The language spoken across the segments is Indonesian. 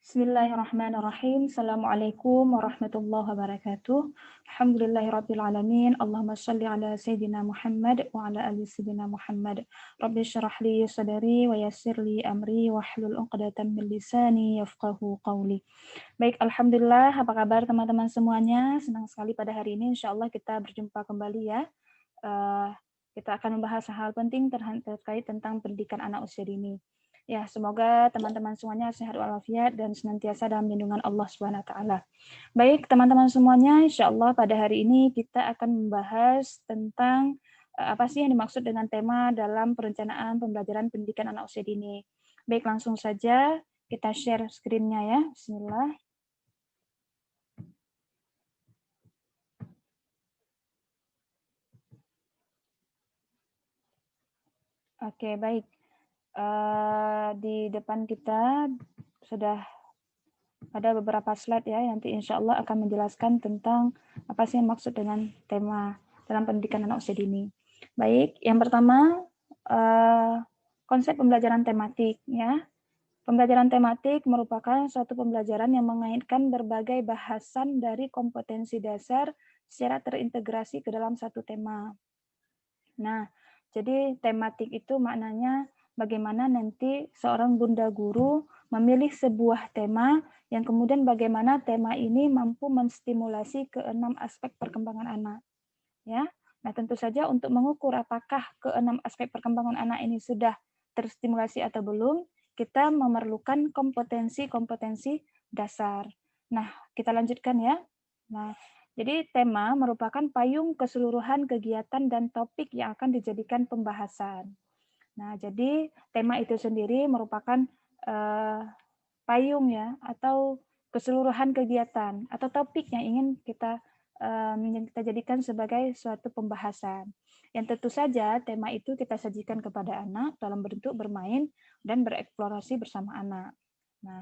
Bismillahirrahmanirrahim. Assalamualaikum warahmatullahi wabarakatuh. Alhamdulillahirabbil alamin. Allahumma shalli ala sayyidina Muhammad wa ala ali sayyidina Muhammad. Rabbi shrah li sadri wa yassir li amri wahlul 'uqdatam min lisani yafqahu qawli. Baik, alhamdulillah. Apa kabar teman-teman semuanya? Senang sekali pada hari ini insyaallah kita berjumpa kembali ya. Kita akan membahas hal penting terkait tentang pendidikan anak usia dini. Ya, semoga teman-teman semuanya sehat walafiat dan senantiasa dalam lindungan Allah Subhanahu wa taala. Baik, teman-teman semuanya, insyaallah pada hari ini kita akan membahas tentang apa sih yang dimaksud dengan tema dalam perencanaan pembelajaran pendidikan anak usia dini. Baik, langsung saja kita share screen-nya ya. Bismillah. Oke, baik. Di depan kita sudah ada beberapa slide ya, nanti insya Allah akan menjelaskan tentang apa sih yang maksud dengan tema dalam pendidikan anak usia dini. Baik, yang pertama konsep pembelajaran tematik ya. Pembelajaran tematik merupakan suatu pembelajaran yang mengaitkan berbagai bahasan dari kompetensi dasar secara terintegrasi ke dalam satu tema. Nah, jadi tematik itu maknanya bagaimana nanti seorang bunda guru memilih sebuah tema yang kemudian bagaimana tema ini mampu menstimulasi keenam aspek perkembangan anak. Ya, nah tentu saja untuk mengukur apakah keenam aspek perkembangan anak ini sudah terstimulasi atau belum, kita memerlukan kompetensi-kompetensi dasar. Nah, kita lanjutkan ya. Nah, jadi tema merupakan payung keseluruhan kegiatan dan topik yang akan dijadikan pembahasan. Nah, jadi tema itu sendiri merupakan payung ya atau keseluruhan kegiatan atau topik yang ingin kita jadikan sebagai suatu pembahasan. Yang tentu saja tema itu kita sajikan kepada anak dalam bentuk bermain dan bereksplorasi bersama anak. Nah,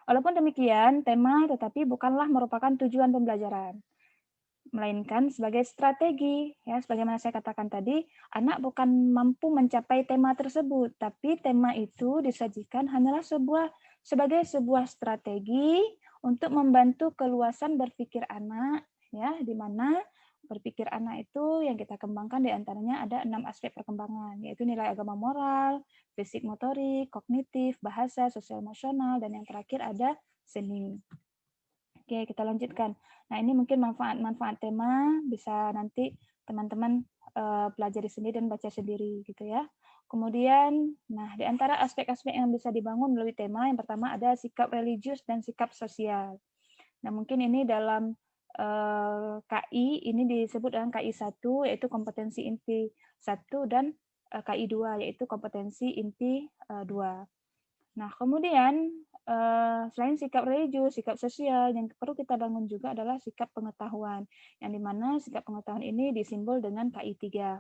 walaupun demikian, tema tetapi bukanlah merupakan tujuan pembelajaran, melainkan sebagai strategi. Ya, sebagaimana saya katakan tadi, anak bukan mampu mencapai tema tersebut, tapi tema itu disajikan hanyalah sebagai sebuah strategi untuk membantu keluasan berpikir anak, ya, di mana berpikir anak itu yang kita kembangkan diantaranya ada 6 aspek perkembangan, yaitu nilai agama moral, fisik motorik, kognitif, bahasa, sosial emosional, dan yang terakhir ada seni. Oke, kita lanjutkan. Nah, ini mungkin manfaat-manfaat tema bisa nanti teman-teman pelajari sendiri dan baca sendiri gitu ya. Kemudian, nah di antara aspek-aspek yang bisa dibangun melalui tema, yang pertama ada sikap religius dan sikap sosial. Nah, mungkin ini dalam KI ini disebut dengan KI 1 yaitu kompetensi inti 1 dan KI 2 yaitu kompetensi inti 2. Nah, kemudian selain sikap religius, sikap sosial, yang perlu kita bangun juga adalah sikap pengetahuan, yang dimana sikap pengetahuan ini disimbol dengan KI 3.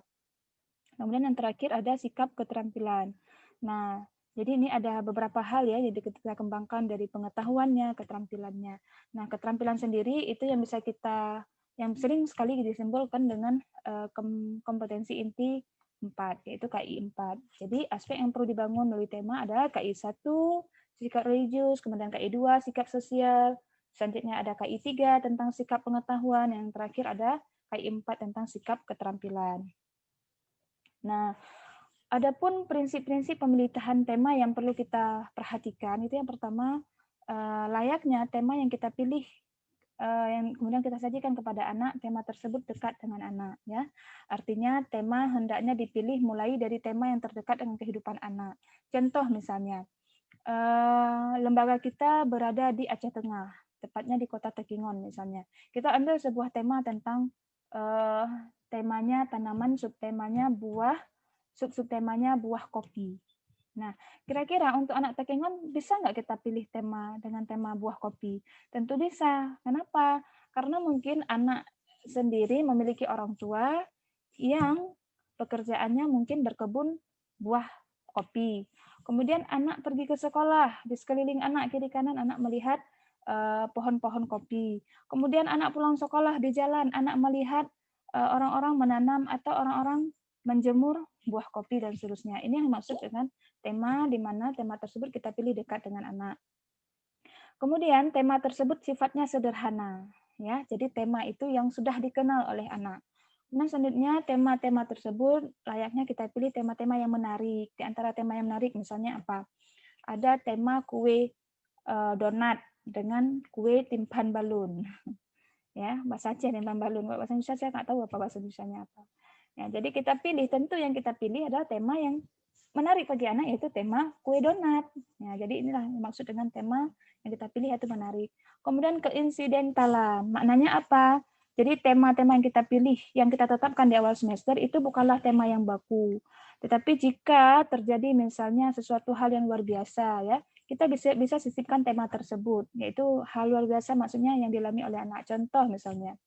Kemudian yang terakhir ada sikap keterampilan. Nah, jadi ini ada beberapa hal ya yang kita kembangkan dari pengetahuannya, keterampilannya. Nah, keterampilan sendiri itu yang bisa yang sering sekali disimbolkan dengan kompetensi inti 4, yaitu KI 4. Jadi aspek yang perlu dibangun melalui tema adalah KI 1, sikap religius, kemudian KI 2, sikap sosial, selanjutnya ada KI 3 tentang sikap pengetahuan, yang terakhir ada KI 4 tentang sikap keterampilan. Nah, adapun prinsip-prinsip pemilihan tema yang perlu kita perhatikan, itu yang pertama, layaknya tema yang kita pilih yang kemudian kita sajikan kepada anak, tema tersebut dekat dengan anak ya. Artinya tema hendaknya dipilih mulai dari tema yang terdekat dengan kehidupan anak. Contoh misalnya, lembaga kita berada di Aceh Tengah, tepatnya di Kota Tekingon misalnya. Kita ambil sebuah tema tentang temanya tanaman, subtemanya buah, subtemanya buah kopi. Nah, kira-kira untuk anak Tekengon bisa nggak kita pilih tema dengan tema buah kopi? Tentu bisa. Kenapa? Karena mungkin anak sendiri memiliki orang tua yang pekerjaannya mungkin berkebun buah kopi. Kemudian anak pergi ke sekolah, di sekeliling anak kiri kanan anak melihat pohon-pohon kopi. Kemudian anak pulang sekolah di jalan, anak melihat orang-orang menanam atau orang-orang menjemur buah kopi dan seterusnya. Ini yang maksud dengan tema di mana tema tersebut kita pilih dekat dengan anak. Kemudian tema tersebut sifatnya sederhana, ya. Jadi tema itu yang sudah dikenal oleh anak. Nah, selanjutnya tema-tema tersebut layaknya kita pilih tema-tema yang menarik. Di antara tema yang menarik misalnya apa? Ada tema kue donat dengan kue timpan balun. Ya, bahasa Aceh timpan balun. Kalau bahasa Indonesia saya nggak tahu apa bahasa Indonesianya apa. Ya, jadi kita pilih, tentu yang kita pilih adalah tema yang menarik bagi anak, yaitu tema kue donat. Ya, jadi inilah yang maksud dengan tema yang kita pilih itu menarik. Kemudian keinsidentalan, maknanya apa? Jadi tema-tema yang kita pilih, yang kita tetapkan di awal semester itu bukanlah tema yang baku. Tetapi jika terjadi misalnya sesuatu hal yang luar biasa, ya, kita bisa sisipkan tema tersebut, yaitu hal luar biasa maksudnya yang dialami oleh anak. Contoh misalnya,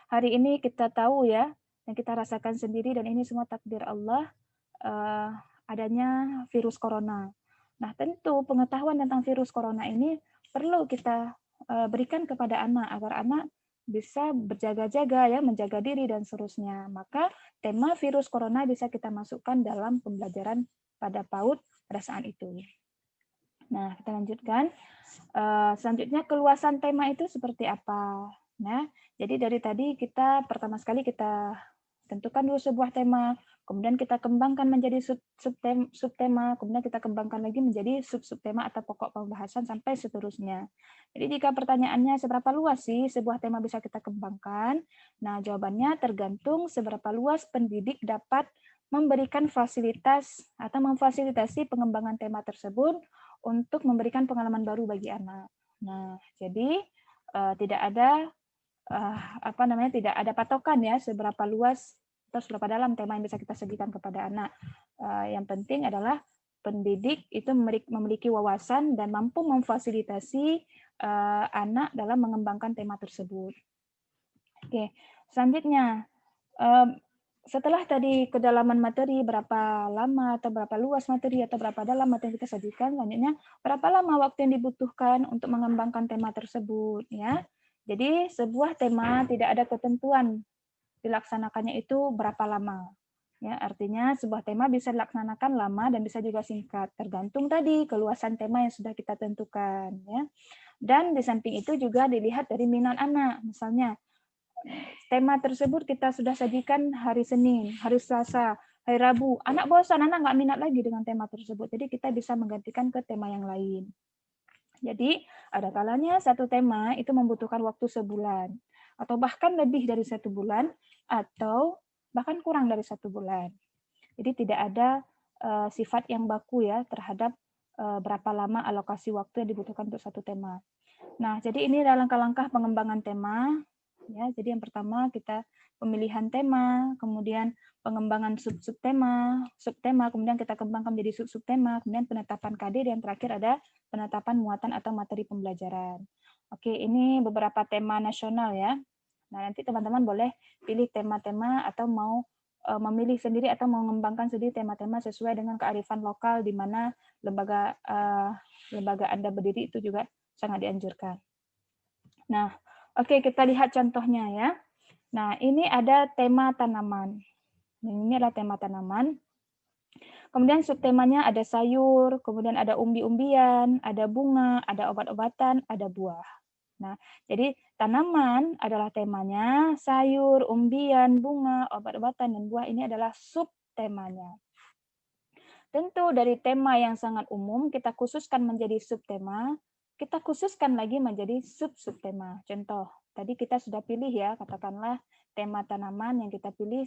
hari ini kita tahu ya, yang kita rasakan sendiri dan ini semua takdir Allah, adanya virus corona. Nah, tentu pengetahuan tentang virus corona ini perlu kita berikan kepada anak agar anak bisa berjaga-jaga ya, menjaga diri dan seterusnya. Maka tema virus corona bisa kita masukkan dalam pembelajaran pada PAUD pada saat itu. Nah, kita lanjutkan. Selanjutnya keluasan tema itu seperti apa? Nah, jadi dari tadi kita pertama sekali kita tentukan dulu sebuah tema, kemudian kita kembangkan menjadi subtema, kemudian kita kembangkan lagi menjadi sub-subtema atau pokok pembahasan sampai seterusnya. Jadi jika pertanyaannya seberapa luas sih sebuah tema bisa kita kembangkan? Nah, jawabannya tergantung seberapa luas pendidik dapat memberikan fasilitas atau memfasilitasi pengembangan tema tersebut untuk memberikan pengalaman baru bagi anak. Nah, jadi tidak ada tidak ada patokan ya seberapa luas atau seberapa dalam tema yang bisa kita sajikan kepada anak. Yang penting adalah pendidik itu memiliki wawasan dan mampu memfasilitasi anak dalam mengembangkan tema tersebut. Oke, selanjutnya setelah tadi kedalaman materi, berapa lama atau berapa luas materi atau berapa dalam materi yang kita sajikan, selanjutnya berapa lama waktu yang dibutuhkan untuk mengembangkan tema tersebut, ya. Jadi sebuah tema tidak ada ketentuan dilaksanakannya itu berapa lama. Ya, artinya sebuah tema bisa dilaksanakan lama dan bisa juga singkat, tergantung tadi keluasan tema yang sudah kita tentukan, ya. Dan di samping itu juga dilihat dari minat anak, misalnya tema tersebut kita sudah sajikan hari Senin, hari Selasa, hari Rabu. Anak bosan, anak nggak minat lagi dengan tema tersebut. Jadi kita bisa menggantikan ke tema yang lain. Jadi ada kalanya satu tema itu membutuhkan waktu sebulan, atau bahkan lebih dari 1 bulan, atau bahkan kurang dari 1 bulan. Jadi tidak ada sifat yang baku ya terhadap berapa lama alokasi waktu yang dibutuhkan untuk satu tema. Nah, jadi ini adalah langkah-langkah pengembangan tema. Ya, jadi yang pertama kita pemilihan tema, kemudian pengembangan sub-subtema, subtema, kemudian kita kembangkan menjadi sub-subtema, kemudian penetapan KD, dan terakhir ada penetapan muatan atau materi pembelajaran. Oke, ini beberapa tema nasional ya. Nah, nanti teman-teman boleh pilih tema-tema atau mau memilih sendiri atau mengembangkan sendiri tema-tema sesuai dengan kearifan lokal di mana lembaga lembaga Anda berdiri itu juga sangat dianjurkan. Nah, oke, kita lihat contohnya ya. Nah, ini ada tema tanaman. Ini adalah tema tanaman. Kemudian subtemanya ada sayur, kemudian ada umbi-umbian, ada bunga, ada obat-obatan, ada buah. Nah, jadi tanaman adalah temanya, sayur, umbian, bunga, obat-obatan, dan buah ini adalah subtemanya. Tentu dari tema yang sangat umum kita khususkan menjadi subtema, kita khususkan lagi menjadi sub-subtema. Contoh, tadi kita sudah pilih ya, katakanlah tema tanaman yang kita pilih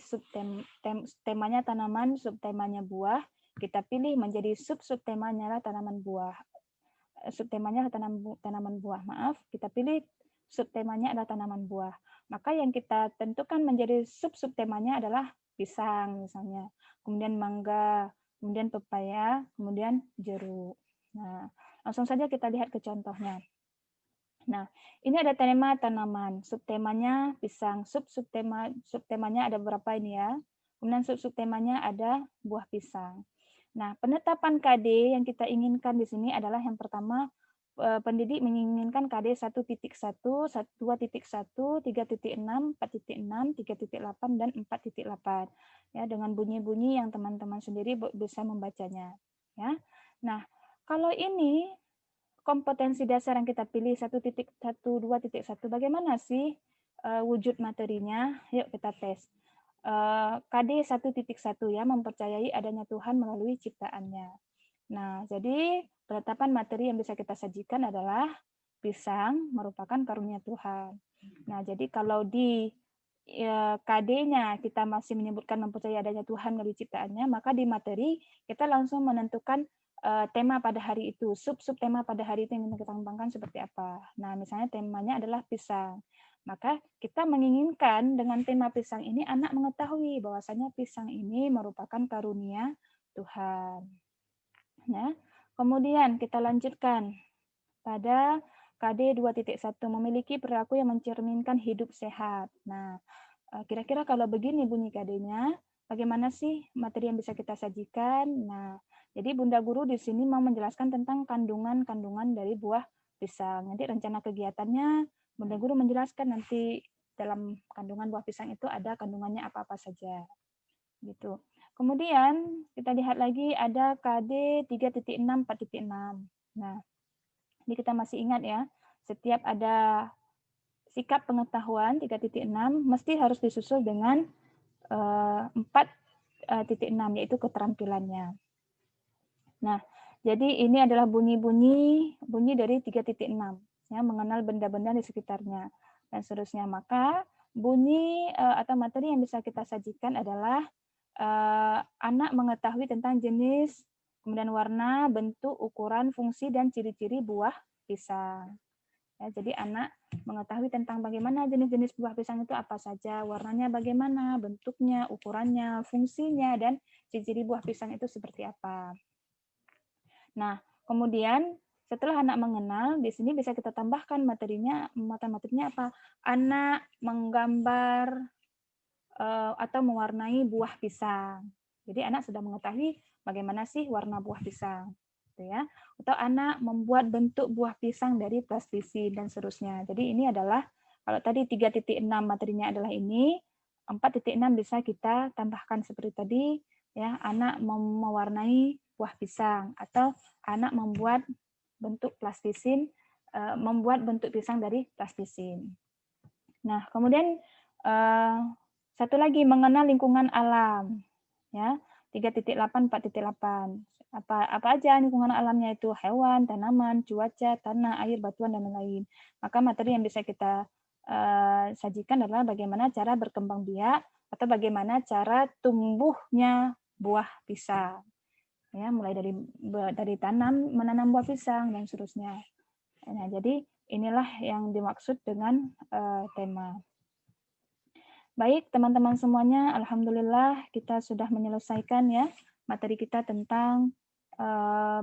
temanya tanaman, subtemanya buah, kita pilih menjadi sub-subtemanya tanaman buah. Subtemanya tanaman buah, maaf, kita pilih subtemanya adalah tanaman buah. Maka yang kita tentukan menjadi sub-subtemanya adalah pisang misalnya, kemudian mangga, kemudian pepaya, kemudian jeruk. Nah, langsung saja kita lihat ke contohnya. Nah, ini ada tema tanaman, subtemanya pisang, subtemanya ada berapa ini ya. Kemudian subtemanya ada buah pisang. Nah, penetapan KD yang kita inginkan di sini adalah yang pertama, pendidik menginginkan KD 1.1, 2.1, 3.6, 4.6, 3.8, dan 4.8. Ya, dengan bunyi-bunyi yang teman-teman sendiri bisa membacanya. Ya. Nah, kalau ini kompetensi dasar yang kita pilih 1.12.1, bagaimana sih wujud materinya? Yuk kita tes. KD 1.1 ya, mempercayai adanya Tuhan melalui ciptaannya. Nah, jadi penetapan materi yang bisa kita sajikan adalah pisang merupakan karunia Tuhan. Nah, jadi kalau di KD-nya kita masih menyebutkan mempercayai adanya Tuhan melalui ciptaannya, maka di materi kita langsung menentukan tema pada hari itu, sub-sub tema pada hari itu yang kita kembangkan seperti apa. Nah, misalnya temanya adalah pisang. Maka kita menginginkan dengan tema pisang ini anak mengetahui bahwasanya pisang ini merupakan karunia Tuhan. Nah, kemudian kita lanjutkan pada KD 2.1, memiliki perilaku yang mencerminkan hidup sehat. Nah, kira-kira kalau begini bunyi KD-nya, bagaimana sih materi yang bisa kita sajikan? Nah, jadi Bunda Guru di sini mau menjelaskan tentang kandungan-kandungan dari buah pisang. Nanti rencana kegiatannya Bunda Guru menjelaskan nanti dalam kandungan buah pisang itu ada kandungannya apa-apa saja. Gitu. Kemudian kita lihat lagi ada KD 3.6 4.6. Nah, ini kita masih ingat ya, setiap ada sikap pengetahuan 3.6 mesti harus disusul dengan 4.6, yaitu keterampilannya. Nah, jadi ini adalah bunyi dari 3.6 ya, mengenal benda-benda di sekitarnya dan seterusnya. Maka bunyi atau materi yang bisa kita sajikan adalah anak mengetahui tentang jenis, kemudian warna, bentuk, ukuran, fungsi, dan ciri-ciri buah pisang. Ya, jadi anak mengetahui tentang bagaimana jenis-jenis buah pisang itu apa saja, warnanya bagaimana, bentuknya, ukurannya, fungsinya, dan ciri-ciri buah pisang itu seperti apa. Nah, kemudian setelah anak mengenal, di sini bisa kita tambahkan materinya apa? Anak menggambar atau mewarnai buah pisang. Jadi anak sudah mengetahui bagaimana sih warna buah pisang, gitu ya. Atau anak membuat bentuk buah pisang dari plastisin dan seterusnya. Jadi ini adalah kalau tadi 3.6 materinya adalah ini, 4.6 bisa kita tambahkan seperti tadi ya, anak mewarnai buah pisang atau anak membuat bentuk plastisin, membuat bentuk pisang dari plastisin. Nah, kemudian satu lagi mengenal lingkungan alam, ya 3.8 4.8. Apa aja lingkungan alamnya itu? Hewan, tanaman, cuaca, tanah, air, batuan, dan lain-lain. Maka materi yang bisa kita sajikan adalah bagaimana cara berkembang biak atau bagaimana cara tumbuhnya buah pisang, ya mulai dari menanam buah pisang dan seterusnya. Nah, jadi inilah yang dimaksud dengan tema. Baik, teman-teman semuanya, alhamdulillah kita sudah menyelesaikan ya materi kita tentang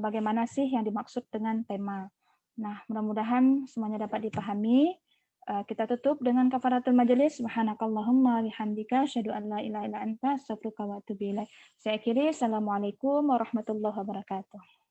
bagaimana sih yang dimaksud dengan tema. Nah, mudah-mudahan semuanya dapat dipahami. Kita tutup dengan kafaratul majelis. Subhanakallahumma bihamdika asyhadu an la ilaha illa anta astaghfiruka wa atubu ilaik. Saya akhiri, assalamualaikum warahmatullahi wabarakatuh.